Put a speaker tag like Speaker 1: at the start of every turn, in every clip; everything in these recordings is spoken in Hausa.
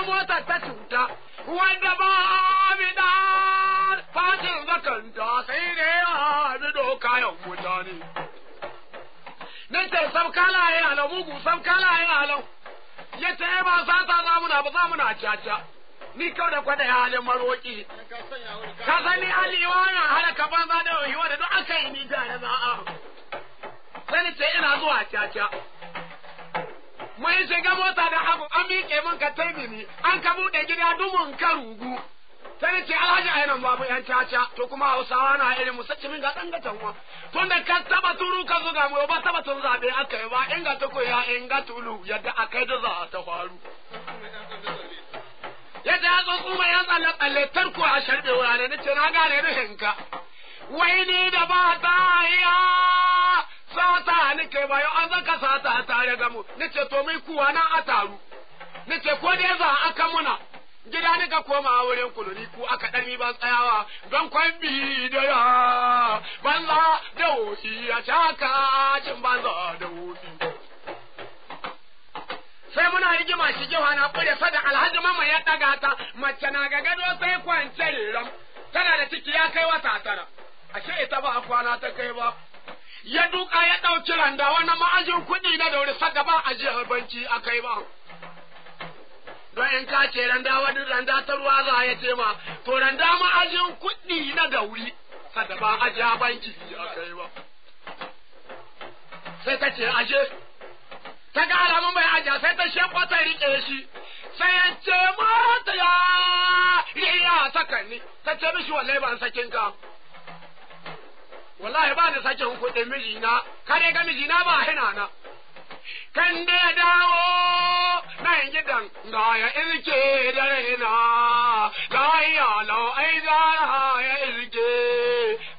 Speaker 1: mota ta cuta wanda ba mi da fatin zakanta sai da ya bi dokayen mutane nace sabkala ya ala mugu sabkala ya ala yace ba sata za mu na caca ni kau da kwada ya halin maroki ka sani aliwa na halaka banza da yiwa da duk aka yi ni tare za a sai ce ina zuwa caca mun shiga mota da abu an miƙe min ka taimi ni an ka buɗe gida dumun ka rugu sai ce alhaji a yanan babu yan caca to kuma hausawa na irin mu sace min ga dan gatan wa tun da ka taba turu ka zuga mu ba taba tun zabe aka yi ba in ga ta koya in ga tulu yadda akai da za ta faru yadda ya zo kuma ya tsalle tarko a sharbe wurare na ce na gane ruhinka wai ni da ba ta ya sata ni kai bayo an zaka sata tare gamu nace to mai kuwa na a taru nace ko da za aka muna gida ni ka koma wurin kuluni ku aka dan ban tsayawa don kwan bi da ya banza da wofi ya chaka jin banza da wofi sai muna rigima shi jiwa na kure sada alhaji mama ya daga ta mace na ga gado sai kwance ram tana da ciki ya kai wata tara ashe ita ba kwana ta kai ba ya duka ya dauki randa wannan ma'ajin kuɗi na daure sada ba ajiyar banki akai ba don in ka ce randa wani randa ta ruwa za ya ce ma to randa ma'ajin kuɗi na dauri sada ba ajiya banki akai ba sai ta ce aje ta ga alamun bai ajiya sai ta shekwa ta rike shi sai ya ce mata ya sakanni ta ce mishi wallahi ban sakin ka wallahi ba ni sakin kuɗin mijina kare ga mijina ba hina na kan da ya dawo nan gidan ga ya irke da raina ga ya lau ai da ya irke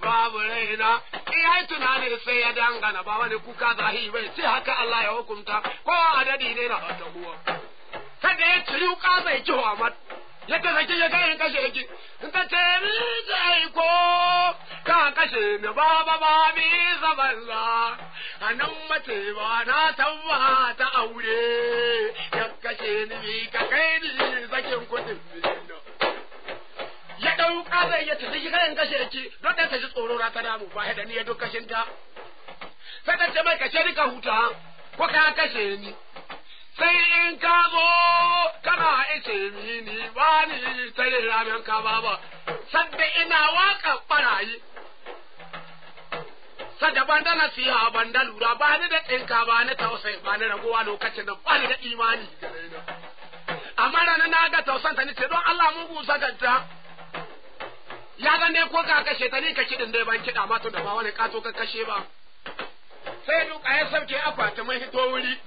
Speaker 1: babu raina iya tunani sai ya dangana ba wani kuka zahi bai sai haka Allah ya hukunta ko adadi ne na ta huwa kada ya ci yuka zai ki Muhammad ya ta saki ya kai kashe ki in ta ce ni sai ko ka kashe ni baba ba bi zaballa anan mace ba na tabba ta aure ya kashe ni ka kai ni sakin kudin ya dauka zai ya tafi kayan kashe ki don da ta ji tsoro na ta damu ba da ni ya duk kashin ta sai ta ce mai kashe ni ka huta ko ka kashe ni sai in ka zo kana ice ni ba ni tare ramen ka baba sadda ina waka barayi sadda banda na siya banda lura ba ni da tsinka ba ni tausayi ba ni ragowa lokacin da ba ni da imani amma ranar na ga tausanta ni ce don Allah mun busa ganta ya ga ne ko ka kashe ta ni ka kidin dai ban kida ma to da ba wani kato ka kashe ba sai duka ya sauke akwati mun hito wuri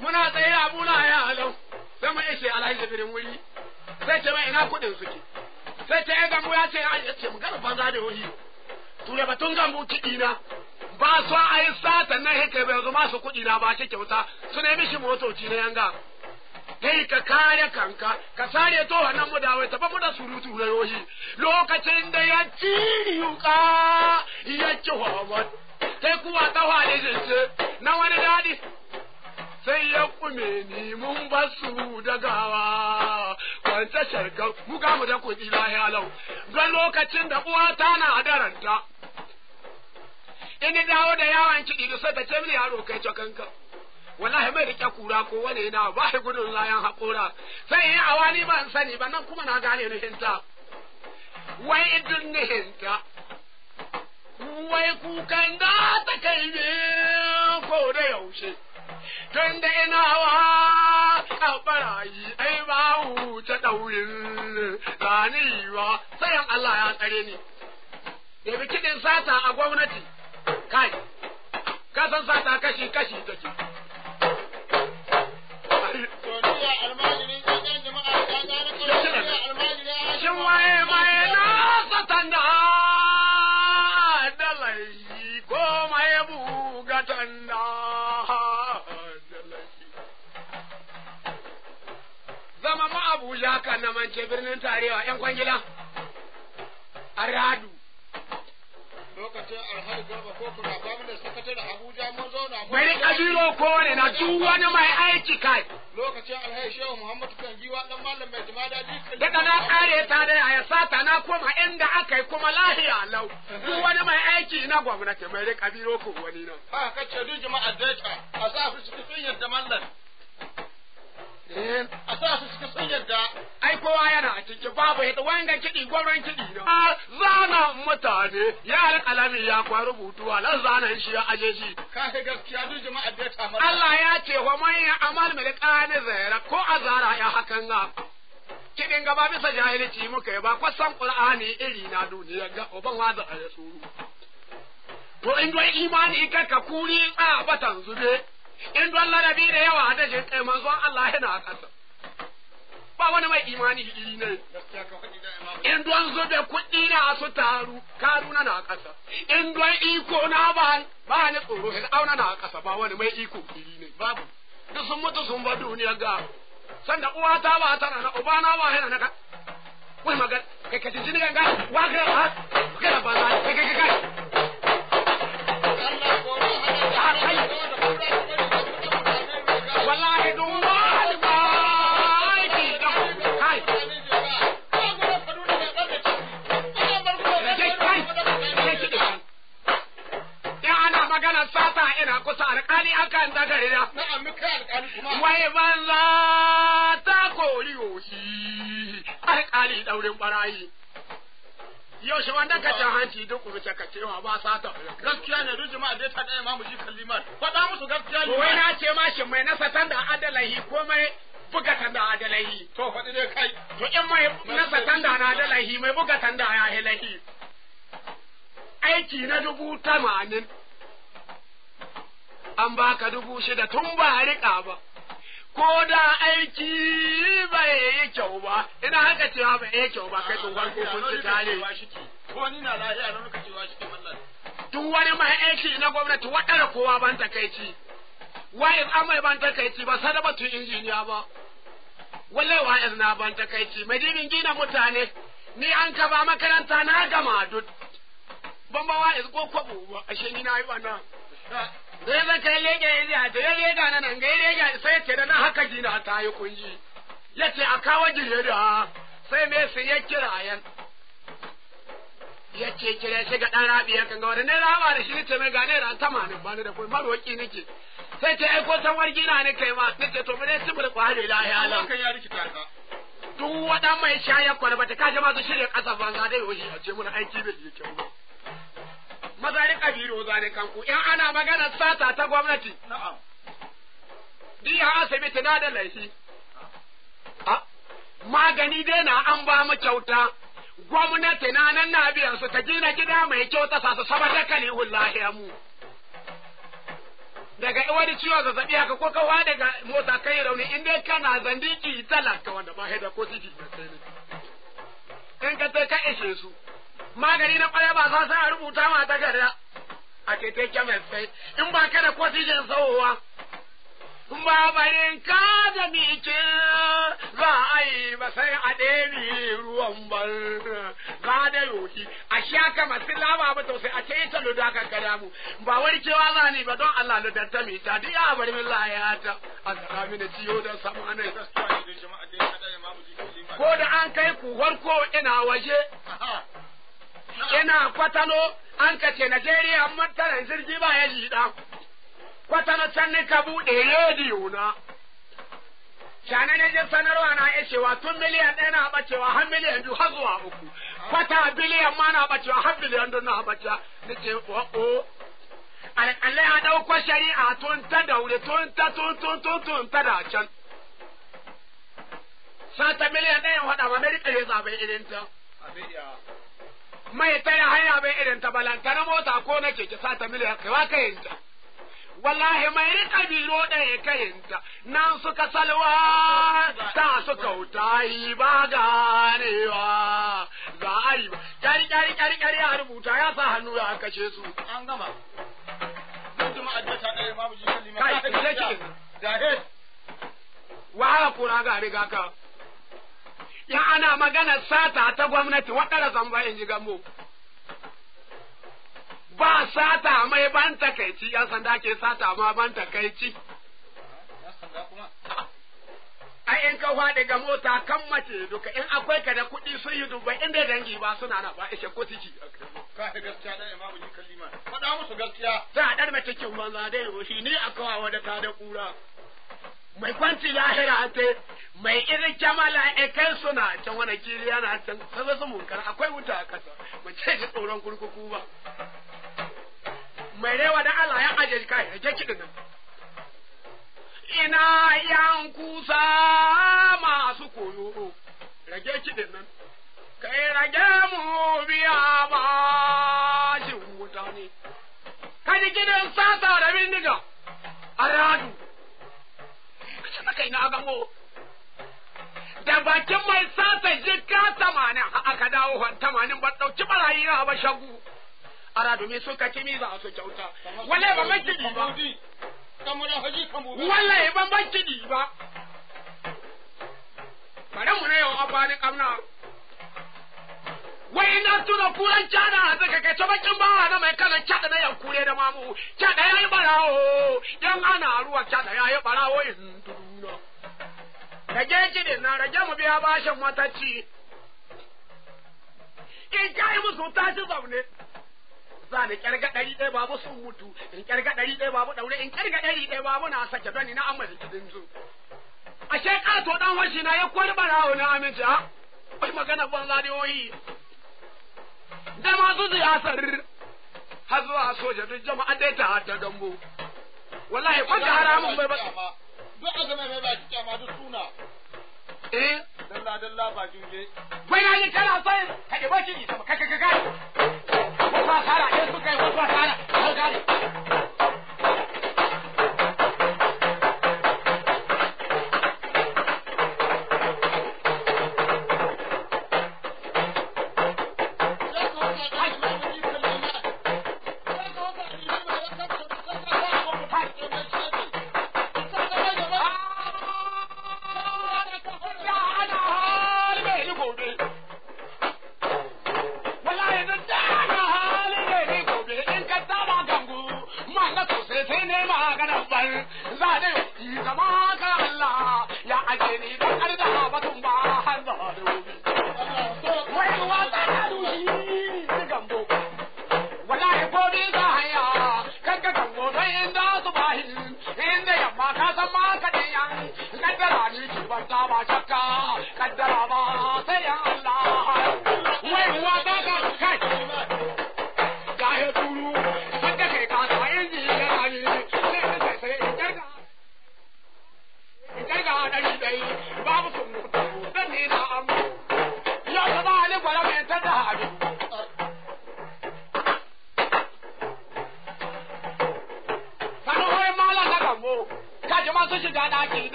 Speaker 1: muna tsaye abuna ya halau sai mu ishe alhaji birin wuri sai ce mai ina kudin suke sai ce ya gambo ya ce mu gara banza da wuri ture batun gambo kiɗi na ba su a yi satan nan haka bai zo masu kuɗi na ba shi kyauta su nemi shi motoci na yanga kai ka kare kanka ka sare to wannan mu dawai ta ba mu da surutu na yohi lokacin da ya ci yuka ya ci hawa sai kuwa ta wale ce na wani dadi sai ya kume ni mun basu da gawa kwanta sharka mu ga mu da kuɗi lahiya lau don lokacin da uwa ta na daranta in dawo da yawan kiɗi da sai ta ce mini yaro kai kanka wallahi mai rike kura ko wane na ba shi gudun layan haƙora sai yi awani ban sani ba nan kuma na gane nuhinta wai idun nuhinta wai kukan da ta kai ne ko da yaushe tun da ina wa kabarayi ai ba wuce daurin ganiwa sayan Allah ya tsare ni da bikidin sata a gwamnati kai ka san sata kashi take shin waye mai na satan da dalai ko mai bugatan da zama ma Abuja kan na mance birnin tarewa yan kwangila a radu
Speaker 2: lokacin alhaji garba ko kuna gwamnati sakatare Abuja mun zauna mu
Speaker 1: bari kabiro ko ne na duk wani mai aiki kai
Speaker 2: lokacin alhaji Shehu Muhammadu kan giwa dan mallam mai jimada dikin
Speaker 1: daga na kare ta da ya sata na koma inda akai kuma lahiya lau duk wani mai aiki na gwamnati mai kabiro ko wani nan
Speaker 2: ha kace duk jama'a data a sa su cikin yadda mallan a sa su cikin sun yadda
Speaker 1: ai kowa yana a cikin babu yadda wanga kiɗi gwamnan kiɗi na zana mutane ya alƙalami ya kwa rubutu a nan zanen shi ya aje shi
Speaker 2: ka ga gaskiya duk jama'a da ta
Speaker 1: Allah ya ce wa man ya amal mil qani zaira ko azara ya hakan ga kiɗin gaba bisa jahilci muka yi ba kwasan qur'ani iri na duniya ga uban waza a ya tsuru to in dai imani ka kuri a batan zube in don ladabi da yawa da jin kai manzon Allah yana kasa ba wani mai imani iri ne in don zube kuɗi na su taru karuna na kasa in don iko na ba ni tsoro sai auna na kasa ba wani mai iko iri ne babu duk sun mutu sun ba duniya ga sanda uwa ta ba tana na uba na ba yana na ka wai magan kai ka jinjini ganga wa ga ha ga ba na kai wallahi don wani ba aiki da kai ya ana magana sata ina kusa alƙali akan dagare da wai banza ta kori yoshi alƙali daurin barayi yau shi wanda ka jan hanci duk rubuce ka cewa ba sata
Speaker 2: gaskiya ne duk jama'a dai ta da imamu ji kalliman faɗa musu gaskiya ne
Speaker 1: wai na ce ma shi mai nasa tanda adalahi ko mai buga tanda adalahi
Speaker 2: to faɗi dai kai
Speaker 1: to in mai nasa tanda na adalahi mai buga tanda ya hilahi aiki na 80,000 an baka 6,000 tun ba riƙa ba ko da aiki bai yi kyau ba ina haka cewa bai yi kyau ba kai tun farko kun ci tare
Speaker 2: ko ni na lafiya na lokaci wa shi mallan
Speaker 1: duk wani mai aiki na gwamnati wadanda kowa ban takaici wai an mai ban takaici ba sada batun injiniya ba wallahi wai na ban takaici mai dinin gina mutane ni an ka ba makaranta na gama duk ban ba wai ko kwabo ba ashe ni na yi wannan sai zan kai lege ya da lega nan nan ga lega sai ce da nan haka gina ta yi kunji yace a kawo jire da sai me sai ya kira yan yace kire shi ga dan rabiya kan ga wannan raba da shi ce mai gane ran 80 ba ni da kai maroki nake sai ce ai ko san wargi na ne kai ma nace to mene tibir kware lahiya lan
Speaker 2: kan ya rikita ka
Speaker 1: duk wada mai shaya kwalba ta kaje ma su shirye kasa banza dai yoshi a ce mun aiki bai yi kyau ba mazari kabiro zane kanku in ana magana sata ta gwamnati
Speaker 2: na'am
Speaker 1: diya asibiti na da laifi magani dai na an ba mu kyauta gwamnati na nan na biyan su ta gina gida mai kyauta sa su saboda kali wallahi mu daga wani ciwo zazzabi haka ko kawa daga mota kai rauni in dai kana zandiki talaka wanda ba haida ko titi na sai ne in ka ta ka ishe su magani na kwaya ba sa sai a rubuta ma takarda a ke ta kemis sai in ba ka da kwatijin sauwa in ba barin ka da mike za a yi ba sai a ɗebi ruwan bar za da yoki a sha ka masu laba ba to sai a ce ita luda ka kada mu ba wani cewa za ni ba don Allah ludar ta mita duk ya bari min layata a tsara mini ciyo da sama ne ko da an kai ku farko ina waje ina kwatano an ka ce Najeriya mataran jirgi ba ya jiɗa kwatano can ne ka buɗe rediyo na shana ne jin sanarwa na ya cewa tun miliyan ɗaya na ɓacewa har miliyan 2 har zuwa 3 kwata biliyan ma na ɓacewa har biliyan 2 na ɓacewa ni ce wa'o alƙalai a ɗauko shari'a tun ta daure tun ta da can sata miliyan ɗaya waɗa Amerika ya zaɓe irin ta mai tare hanya bai irin ta balanta na mota ko na keke sata miliyan kai wa kayinta wallahi mai rika biro ɗaya kayinta nan suka salwa ta suka wuta yi ba ganewa za a yi ba kyari ya rubuta ya sa hannu ya kashe su
Speaker 2: an gama mun ji ma'addata ɗaya ma buji kan liman
Speaker 1: kai da ke jahe wa kura ga riga ka ya ana magana sata ta gwamnati waɗanda zamba in ji gambo ba sata mai ban takaici yan sanda ke sata ma ban takaici
Speaker 2: ya sanda kuma
Speaker 1: ai in ka faɗi ga mota kan mace duka in akwai ka da kuɗi sun yi dubbai inda dangi ba suna na ba ishe ko ciki
Speaker 2: ka ta gaskiya da imamu ji kallima faɗa musu gaskiya
Speaker 1: za a ɗar mace cikin banza da yau shi ni a kawawa da ta da ƙura mai kwanci lahira te mai irin kyamala kai suna can wani kiri yana can sai su munkar akwai wuta a kasa ba ce ji tsoron kurkuku ba mai rewa da Allah ya aje kai rage kiɗin nan ina yan kusa masu koyo rage kiɗin nan kai rage mu biya ba shi mutane kaji gidan sata da bindiga a radu na kai na gamo da bakin mai sata jika 80 aka dawo 80 ba dauki barayi na ba shagu ara domin suka kimi za su kyauta wallahi ba makidi ba wallahi ba makidi ba bare mu ne yau abani kamna wai na tuna kuran cana zaka kai ta bakin ba na mai kana cada na yankure da mamu cada yayi barawo yan ana ruwa cada yayi barawo in tuduna rage kidin na rage mu biya bashin matacci in kai musu tashi zaune za ni kyarga 100 babu sun mutu in kyarga 100 babu daure in kyarga 100 babu na sake dani na amma kidin zu ashe kato dan washi na ya kori barawo na amince ha bai magana banza da yoyi da masu siyasar har zuwa soja duk jama'a dai ta da gambo wallahi ko da haramun bai ba
Speaker 2: duk a zama mai baki kyama duk suna dalla ba juje
Speaker 1: wai na yi kana sai ka ɗi baki ni sama kai wasu asara ɗin suka yi wasu asara har gane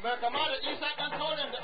Speaker 2: mai kama da Isa ɗan kauren da